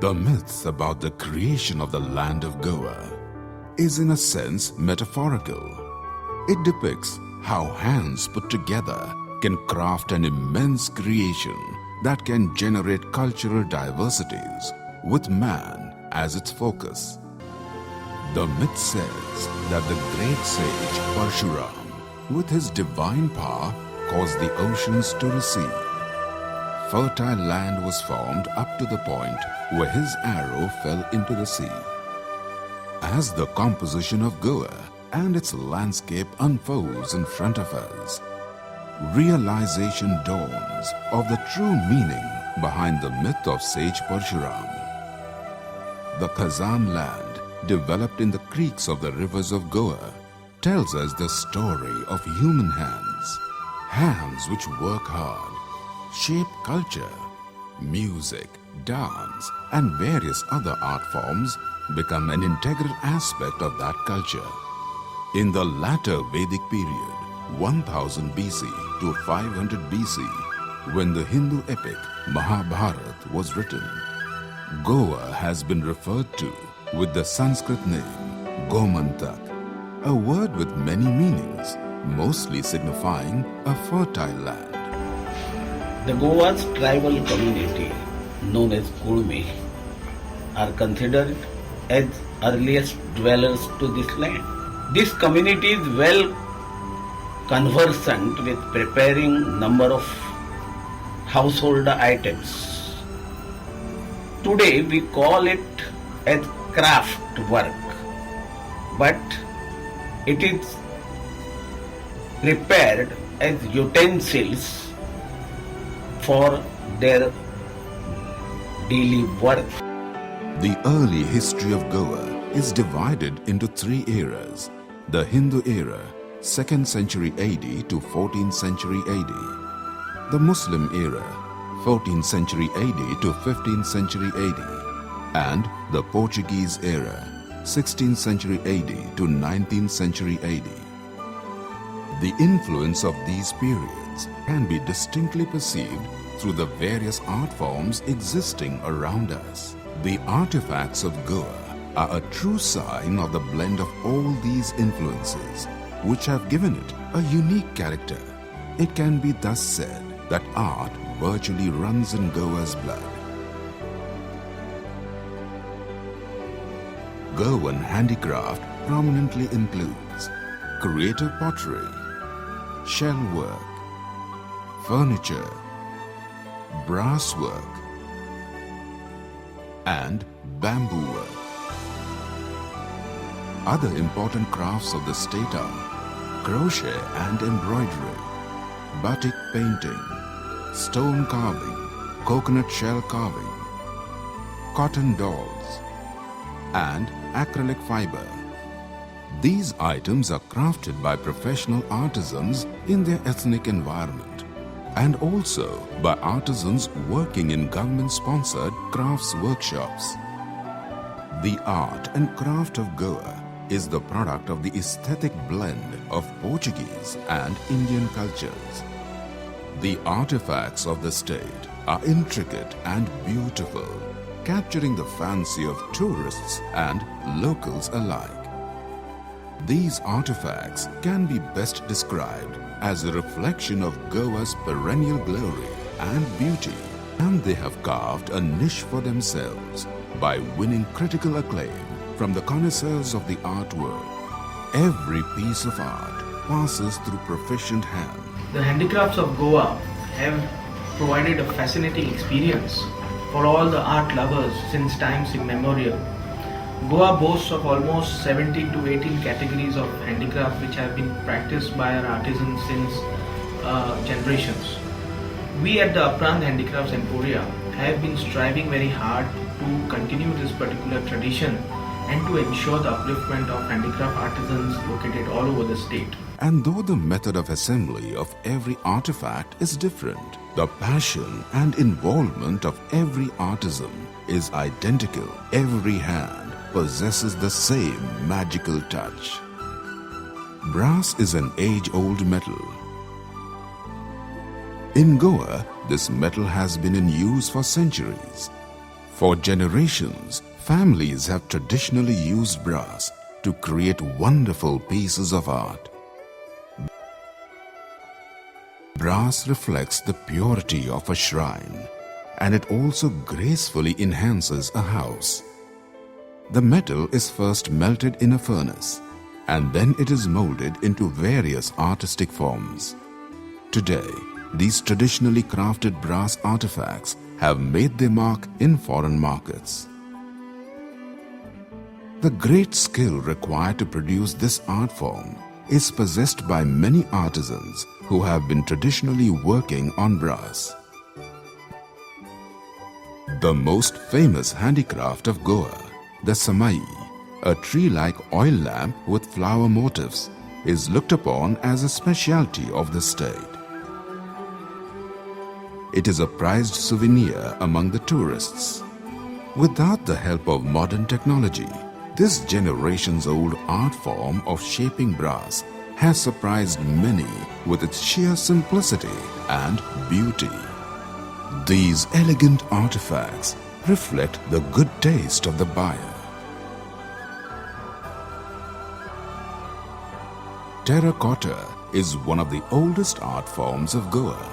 The myth about the creation of the land of Goa is in a sense metaphorical. It depicts how hands put together can craft an immense creation that can generate cultural diversities with man as its focus. The myth says that the great sage Parshuram, with his divine power, caused the oceans to recede. Fertile land was formed up to the point where his arrow fell into the sea. As the composition of Goa and its landscape unfolds in front of us, realization dawns of the true meaning behind the myth of sage Parshuram. The Khazan land, developed in the creeks of the rivers of Goa, tells us the story of human hands, hands which work hard, shape culture. Music, dance, and various other art forms become an integral aspect of that culture. In the latter Vedic period, 1000 BC to 500 BC, when the Hindu epic Mahabharata was written, Goa has been referred to with the Sanskrit name Gomantak, a word with many meanings, mostly signifying a fertile land. The Goa's tribal community, known as Gurme, are considered as earliest dwellers to this land. This community is well conversant with preparing number of household items. Today we call it as craft work, but it is prepared as utensils for their daily work. The early history of Goa is divided into three eras. The Hindu era, 2nd century AD to 14th century AD. The Muslim era, 14th century AD to 15th century AD. And the Portuguese era, 16th century AD to 19th century AD. The influence of these periods can be distinctly perceived through the various art forms existing around us. The artifacts of Goa are a true sign of the blend of all these influences, which have given it a unique character. It can be thus said that art virtually runs in Goa's blood. Goan handicraft prominently includes creative pottery, shell work, furniture, brass work, and bamboo work. Other important crafts of the state are crochet and embroidery, batik painting, stone carving, coconut shell carving, cotton dolls, and acrylic fiber. These items are crafted by professional artisans in their ethnic environment and also by artisans working in government-sponsored crafts workshops. The art and craft of Goa is the product of the aesthetic blend of Portuguese and Indian cultures. The artifacts of the state are intricate and beautiful, capturing the fancy of tourists and locals alike. These artifacts can be best described as a reflection of Goa's perennial glory and beauty, and they have carved a niche for themselves by winning critical acclaim from the connoisseurs of the art world. Every piece of art passes through proficient hands. The handicrafts of Goa have provided a fascinating experience for all the art lovers since times immemorial. Goa boasts of almost 17 to 18 categories of handicraft which have been practiced by our artisans since generations. We at the Aprand Handicrafts Emporia have been striving very hard to continue this particular tradition and to ensure the upliftment of handicraft artisans located all over the state. And though the method of assembly of every artifact is different, the passion and involvement of every artisan is identical. Every hand possesses the same magical touch. Brass is an age-old metal. In Goa, this metal has been in use for centuries. For generations, families have traditionally used brass to create wonderful pieces of art. Brass reflects the purity of a shrine, and it also gracefully enhances a house. The metal is first melted in a furnace, and then it is molded into various artistic forms. Today, these traditionally crafted brass artifacts have made their mark in foreign markets. The great skill required to produce this art form is possessed by many artisans who have been traditionally working on brass. The most famous handicraft of Goa, the samai, a tree-like oil lamp with flower motifs, is looked upon as a specialty of the state. It is a prized souvenir among the tourists. Without the help of modern technology, this generation's old art form of shaping brass has surprised many with its sheer simplicity and beauty. These elegant artifacts reflect the good taste of the buyer. Terracotta is one of the oldest art forms of Goa.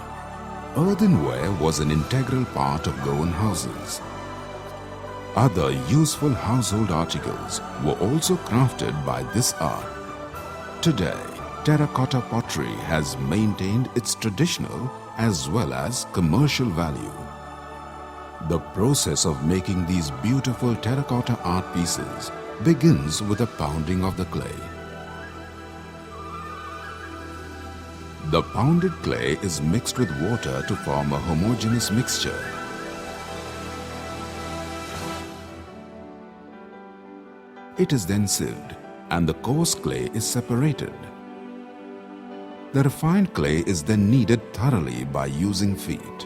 Earthenware was an integral part of Goan houses. Other useful household articles were also crafted by this art. Today, terracotta pottery has maintained its traditional as well as commercial value. The process of making these beautiful terracotta art pieces begins with the pounding of the clay. The pounded clay is mixed with water to form a homogeneous mixture. It is then sieved and the coarse clay is separated. The refined clay is then kneaded thoroughly by using feet.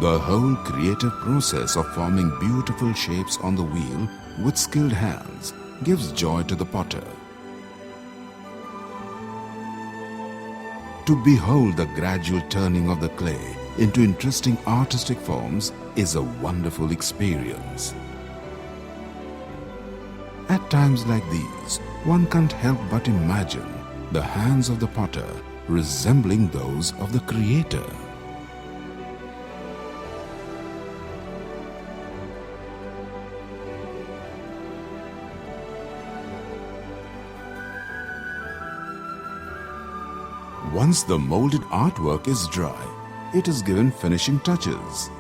The whole creative process of forming beautiful shapes on the wheel with skilled hands gives joy to the potter. To behold the gradual turning of the clay into interesting artistic forms is a wonderful experience. At times like these, one can't help but imagine the hands of the potter resembling those of the Creator. Once the molded artwork is dry, it is given finishing touches.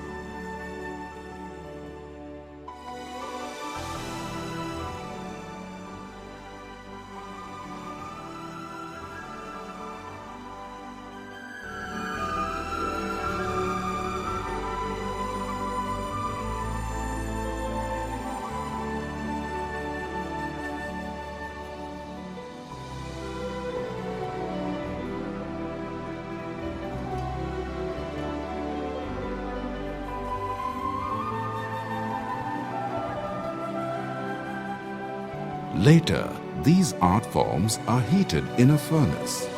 Later, these art forms are heated in a furnace.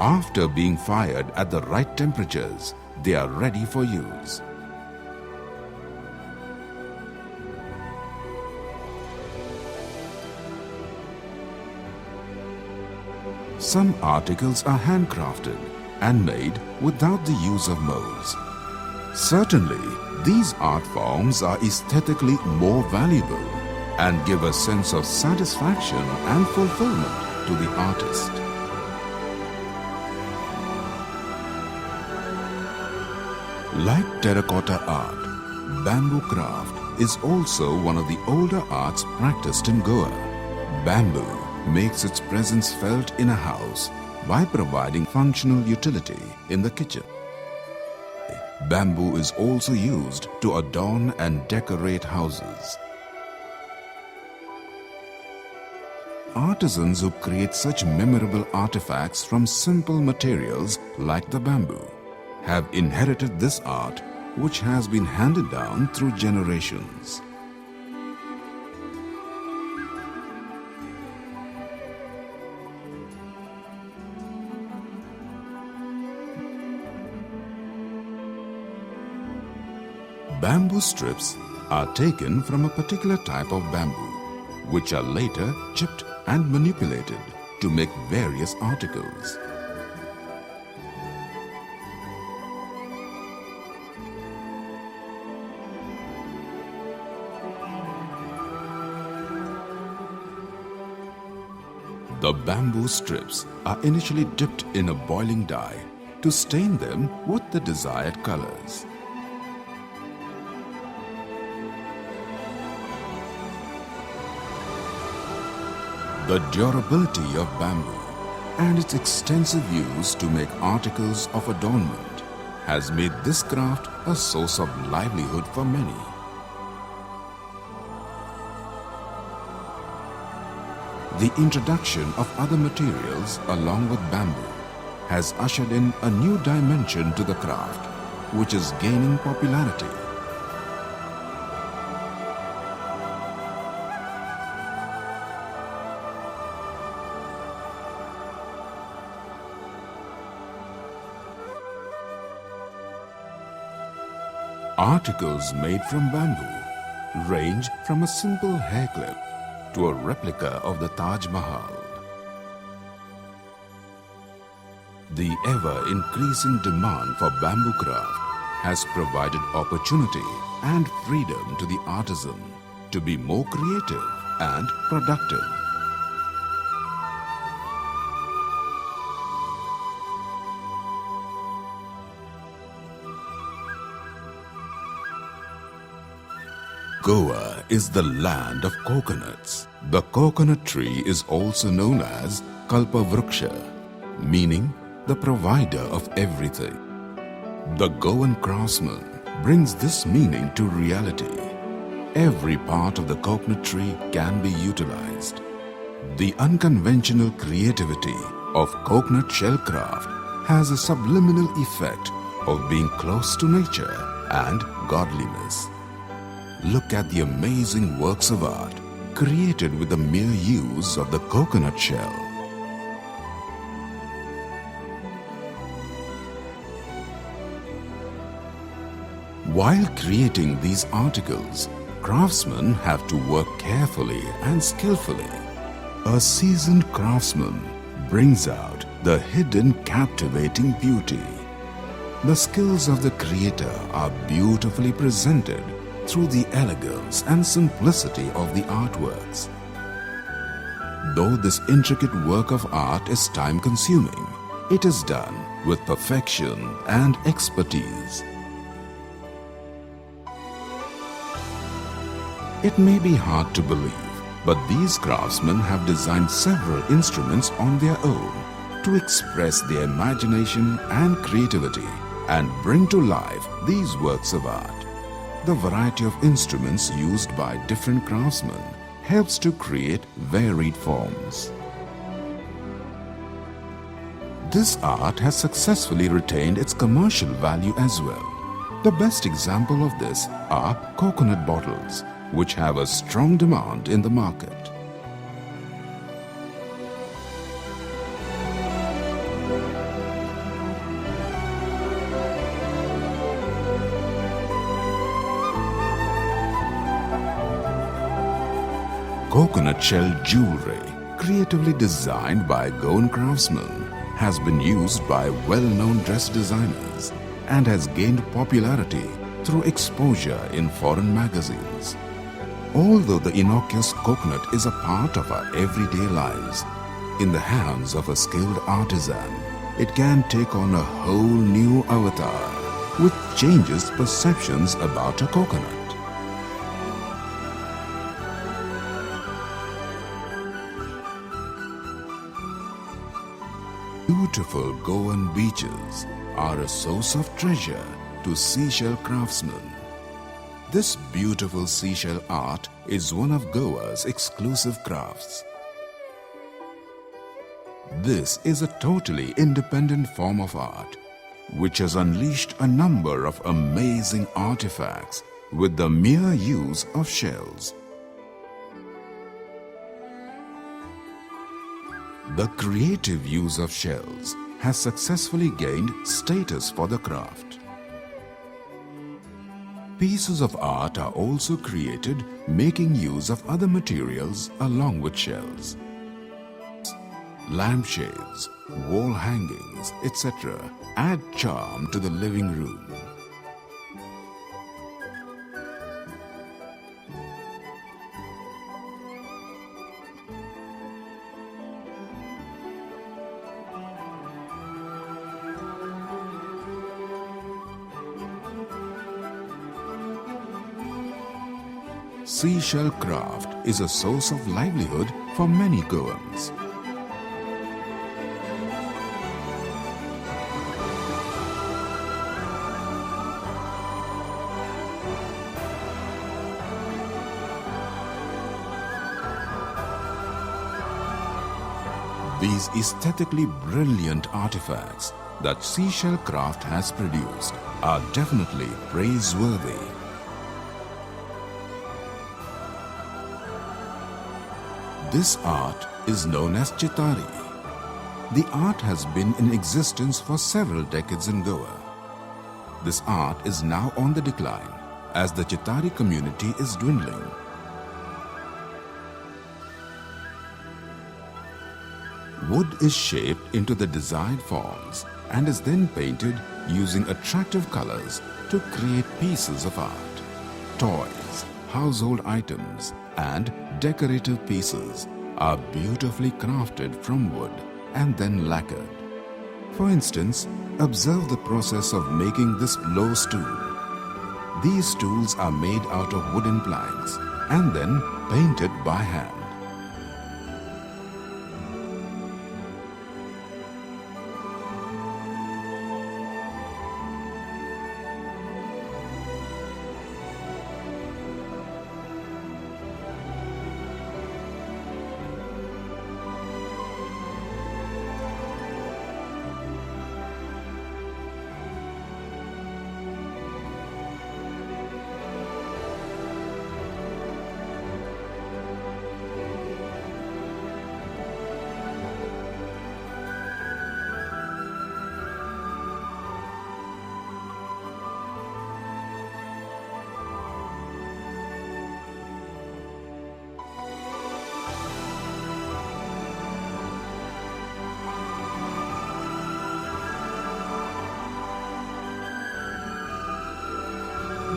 After being fired at the right temperatures, they are ready for use. Some articles are handcrafted and made without the use of molds. Certainly, these art forms are aesthetically more valuable and give a sense of satisfaction and fulfillment to the artist. Like terracotta art, bamboo craft is also one of the older arts practiced in Goa. Bamboo makes its presence felt in a house by providing functional utility in the kitchen. Bamboo is also used to adorn and decorate houses. Artisans who create such memorable artifacts from simple materials like the bamboo have inherited this art, which has been handed down through generations. Bamboo strips are taken from a particular type of bamboo, which are later chipped and manipulated to make various articles. The bamboo strips are initially dipped in a boiling dye to stain them with the desired colors. The durability of bamboo and its extensive use to make articles of adornment has made this craft a source of livelihood for many. The introduction of other materials along with bamboo has ushered in a new dimension to the craft, which is gaining popularity. Articles made from bamboo range from a simple hair clip to a replica of the Taj Mahal. The ever-increasing demand for bamboo craft has provided opportunity and freedom to the artisan to be more creative and productive. Goa is the land of coconuts. The coconut tree is also known as Kalpavruksha, meaning the provider of everything. The Goan craftsman brings this meaning to reality. Every part of the coconut tree can be utilized. The unconventional creativity of coconut shell craft has a subliminal effect of being close to nature and godliness. Look at the amazing works of art created with the mere use of the coconut shell. While creating these articles, craftsmen have to work carefully and skillfully. A seasoned craftsman brings out the hidden captivating beauty. The skills of the creator are beautifully presented through the elegance and simplicity of the artworks. Though this intricate work of art is time-consuming, it is done with perfection and expertise. It may be hard to believe, but these craftsmen have designed several instruments on their own to express their imagination and creativity and bring to life these works of art. The variety of instruments used by different craftsmen helps to create varied forms. This art has successfully retained its commercial value as well. The best example of this are coconut bottles, which have a strong demand in the market. Coconut shell jewelry, creatively designed by Goan craftsmen, has been used by well-known dress designers and has gained popularity through exposure in foreign magazines. Although the innocuous coconut is a part of our everyday lives, in the hands of a skilled artisan, it can take on a whole new avatar, which changes perceptions about a coconut. Beautiful Goan beaches are a source of treasure to seashell craftsmen. This beautiful seashell art is one of Goa's exclusive crafts. This is a totally independent form of art, which has unleashed a number of amazing artifacts with the mere use of shells. The creative use of shells has successfully gained status for the craft. Pieces of art are also created making use of other materials along with shells. Lampshades, wall hangings, etc. add charm to the living room. Seashell craft is a source of livelihood for many Goans. These aesthetically brilliant artifacts that seashell craft has produced are definitely praiseworthy. This art is known as chitari. The art has been in existence for several decades in Goa. This art is now on the decline as the chitari community is dwindling. Wood is shaped into the desired forms and is then painted using attractive colors to create pieces of art. Toys, household items, and decorative pieces are beautifully crafted from wood and then lacquered. For instance, observe the process of making this low stool. These stools are made out of wooden planks and then painted by hand.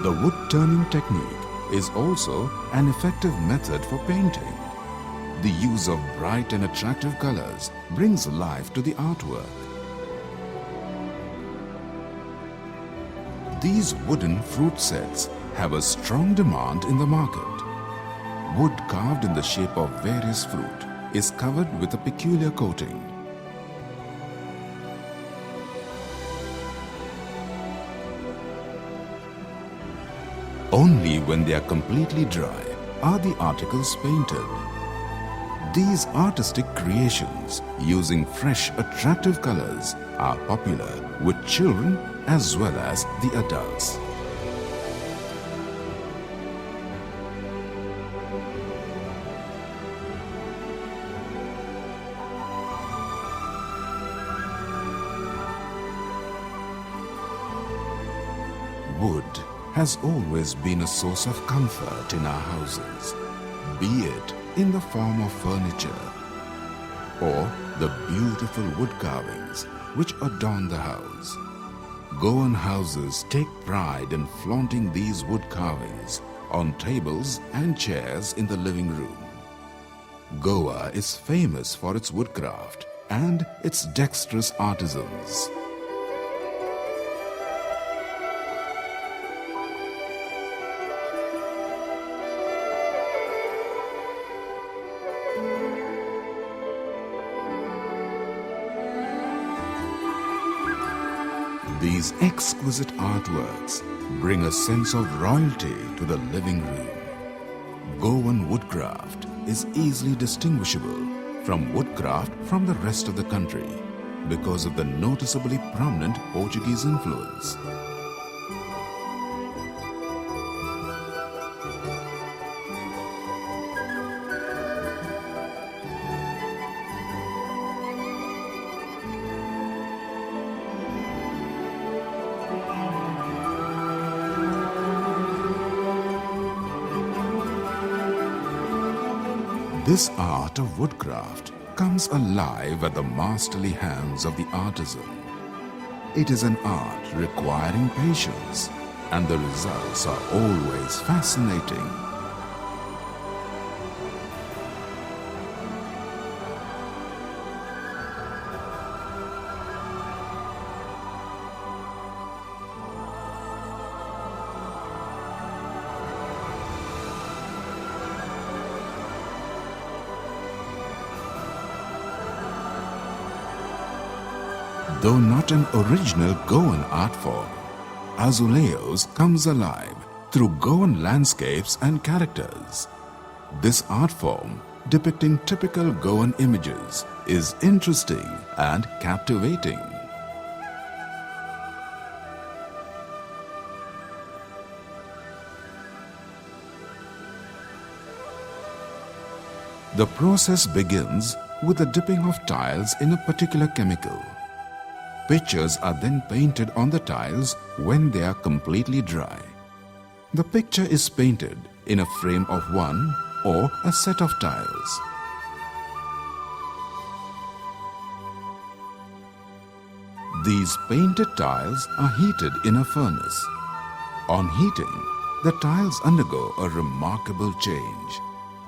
The wood turning technique is also an effective method for painting. The use of bright and attractive colors brings life to the artwork. These wooden fruit sets have a strong demand in the market. Wood carved in the shape of various fruit is covered with a peculiar coating. Only when they are completely dry are the articles painted. These artistic creations using fresh, attractive colors are popular with children as well as the adults. Wood has always been a source of comfort in our houses, be it in the form of furniture or the beautiful wood carvings which adorn the house. Goan houses take pride in flaunting these wood carvings on tables and chairs in the living room. Goa is famous for its woodcraft and its dexterous artisans. These exquisite artworks bring a sense of royalty to the living room. Goan woodcraft is easily distinguishable from woodcraft from the rest of the country because of the noticeably prominent Portuguese influence. This art of woodcraft comes alive at the masterly hands of the artisan. It is an art requiring patience, and the results are always fascinating. Though not an original Goan art form, Azulejos comes alive through Goan landscapes and characters. This art form, depicting typical Goan images, is interesting and captivating. The process begins with the dipping of tiles in a particular chemical. Pictures are then painted on the tiles when they are completely dry. The picture is painted in a frame of one or a set of tiles. These painted tiles are heated in a furnace. On heating, the tiles undergo a remarkable change.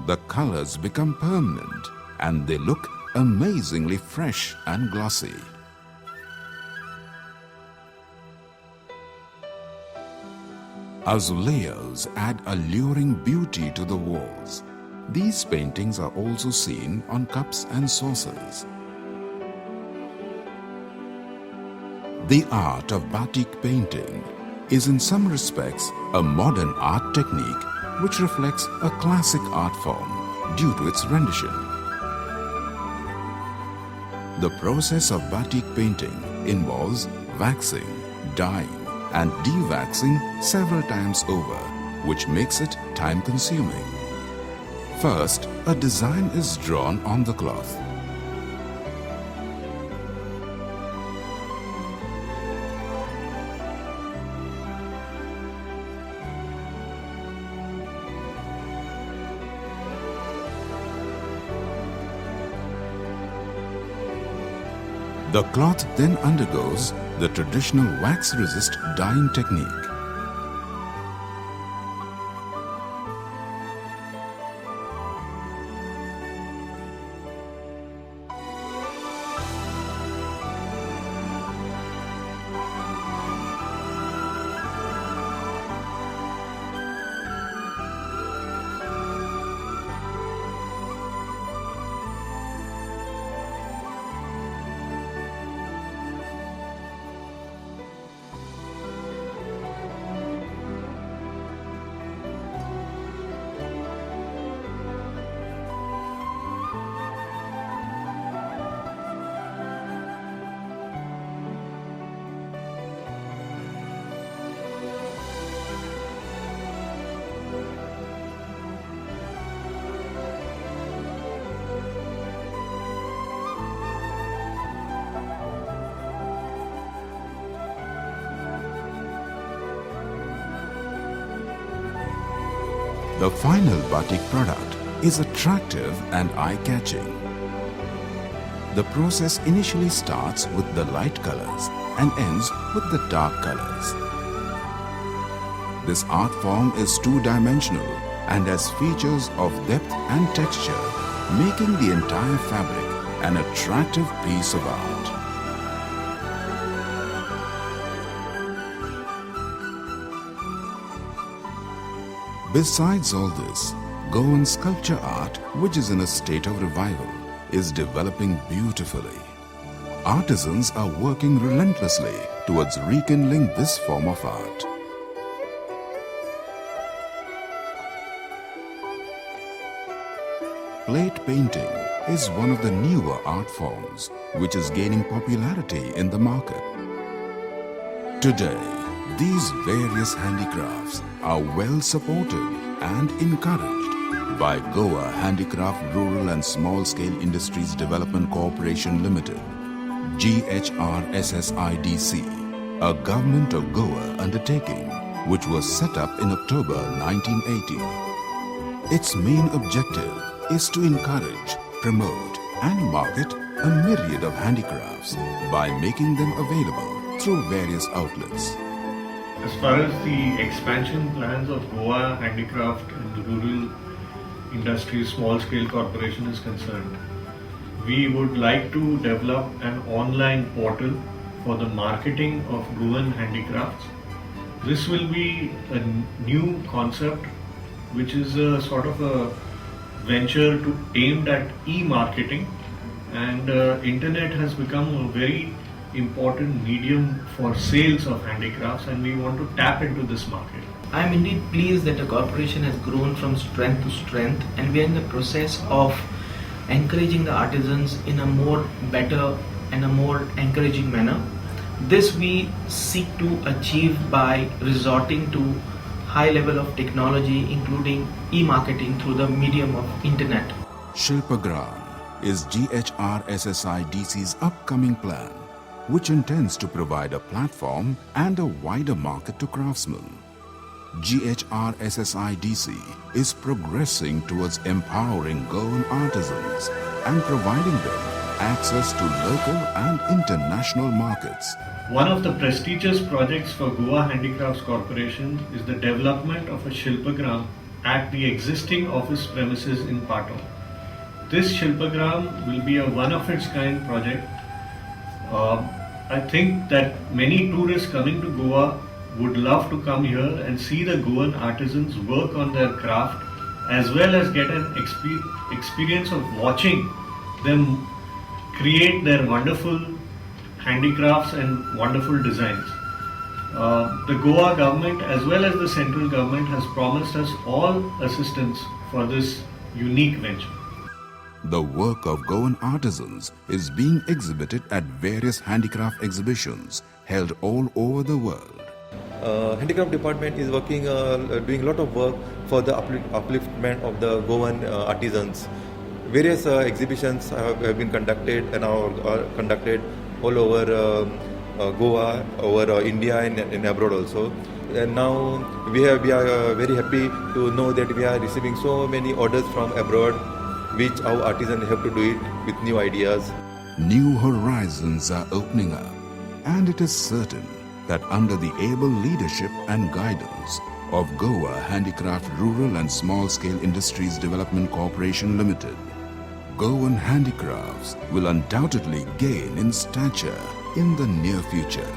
The colors become permanent and they look amazingly fresh and glossy. Azulejos add alluring beauty to the walls. These paintings are also seen on cups and saucers. The art of batik painting is in some respects a modern art technique which reflects a classic art form due to its rendition. The process of batik painting involves waxing, dyeing, and de-waxing several times over, which makes it time-consuming. First, a design is drawn on the cloth. The cloth then undergoes the traditional wax-resist dyeing technique. The final batik product is attractive and eye-catching. The process initially starts with the light colors and ends with the dark colors. This art form is two-dimensional and has features of depth and texture, making the entire fabric an attractive piece of art. Besides all this, Goan sculpture art, which is in a state of revival, is developing beautifully. Artisans are working relentlessly towards rekindling this form of art. Plate painting is one of the newer art forms which is gaining popularity in the market. Today, these various handicrafts are well supported and encouraged by Goan Handicraft Rural and Small Scale Industries Development Corporation Limited, GHRSSIDC, a government of Goa undertaking which was set up in October 1980. Its main objective is to encourage, promote and market a myriad of handicrafts by making them available through various outlets. As far as the expansion plans of Goa Handicraft and the Rural Industries Small Scale Corporation is concerned, we would like to develop an online portal for the marketing of Goan Handicrafts. This will be a new concept which is a sort of a venture aimed at e-marketing, and internet has become a very important medium for sales of handicrafts, and we want to tap into this market. I am indeed pleased that the corporation has grown from strength to strength, and we are in the process of encouraging the artisans in a more better and a more encouraging manner. This we seek to achieve by resorting to high level of technology, including e-marketing through the medium of internet. Shilpagram is GHRSSIDC's upcoming plan, which intends to provide a platform and a wider market to craftsmen. GHRSSIDC is progressing towards empowering Goan artisans and providing them access to local and international markets. One of the prestigious projects for Goa Handicrafts Corporation is the development of a Shilpagram at the existing office premises in Patong. This Shilpagram will be a one-of-its-kind project. I think that many tourists coming to Goa would love to come here and see the Goan artisans work on their craft, as well as get an experience of watching them create their wonderful handicrafts and wonderful designs. The Goa government as well as the central government has promised us all assistance for this unique venture. The work of Goan artisans is being exhibited at various handicraft exhibitions held all over the world. Handicraft department is working, doing a lot of work for the upliftment of the Goan artisans. Various exhibitions have been conducted and are conducted all over Goa, over India and abroad also. And now we are very happy to know that we are receiving so many orders from abroad, which our artisans have to do it with new ideas. New horizons are opening up, and it is certain that under the able leadership and guidance of Goa Handicraft Rural and Small Scale Industries Development Corporation Limited, Goan Handicrafts will undoubtedly gain in stature in the near future.